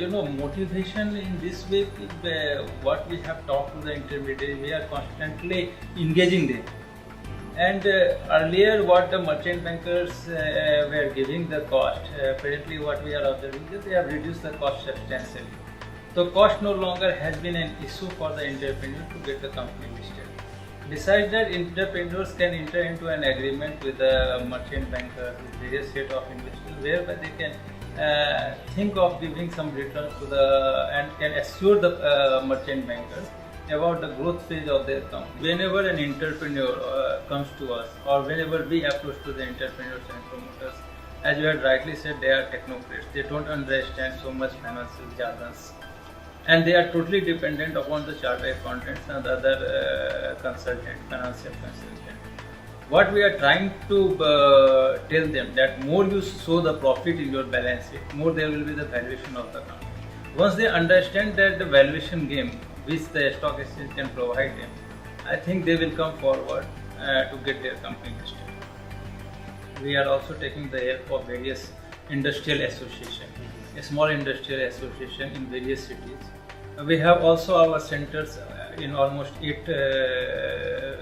motivation in this way, what we have talked to the intermediary, we are constantly engaging them. And earlier, what the merchant bankers were giving the cost, apparently what we are observing is they have reduced the cost substantially. So cost no longer has been an issue for the entrepreneur to get the company listed. Besides that, entrepreneurs can enter into an agreement with the merchant banker, with various set of investors, whereby they can think of giving some returns to the and can assure the merchant bankers about the growth phase of their company. Whenever an entrepreneur comes to us, or whenever we approach to the entrepreneurs and promoters, as you had rightly said, they are technocrats. They don't understand so much financial jargons, and they are totally dependent upon the chartered accountants and other financial consultant. What we are trying to tell them that more you show the profit in your balance sheet, more there will be the valuation of the company. Once they understand that the valuation game which the stock exchange can provide them, I think they will come forward to get their company listed. We are also taking the help of various industrial associations, a small industrial association in various cities. We have also our centers in almost 8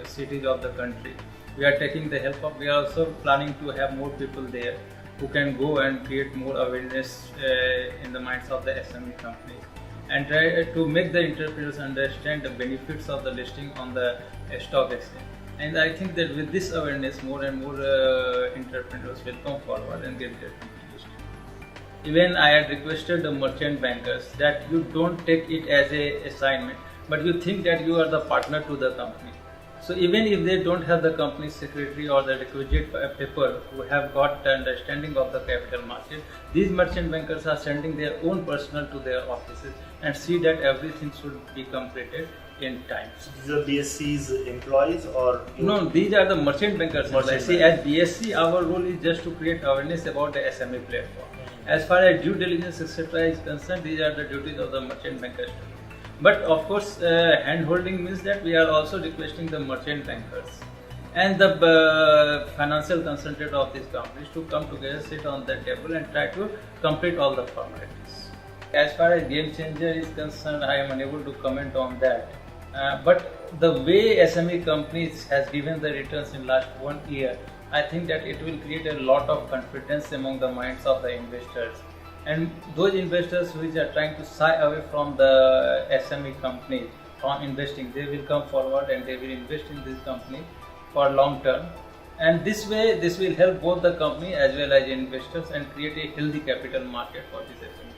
cities of the country. We are taking the help of, we are also planning to have more people there who can go and create more awareness in the minds of the SME companies, and try to make the entrepreneurs understand the benefits of the listing on the stock exchange. And I think that with this awareness, more and more entrepreneurs will come forward and get their company listed. Even I had requested the merchant bankers that you don't take it as a assignment, but you think that you are the partner to the company. So even if they don't have the company secretary or the requisite people who have got the understanding of the capital market, these merchant bankers are sending their own personnel to their offices and see that everything should be completed in time. So these are BSC's employees or? No, these are the merchant bankers. See, as BSC, our role is just to create awareness about the SME platform. As far as due diligence etc. is concerned, these are the duties of the merchant bankers. But of course, hand-holding means that we are also requesting the merchant bankers and the financial consultant of these companies to come together, sit on the table and try to complete all the formalities. As far as Game Changer is concerned, I am unable to comment on that. But the way SME companies has given the returns in last 1 year, I think that it will create a lot of confidence among the minds of the investors. And those investors which are trying to shy away from the SME companies from investing, they will come forward and they will invest in this company for long term. And this way, this will help both the company as well as investors and create a healthy capital market for this SME.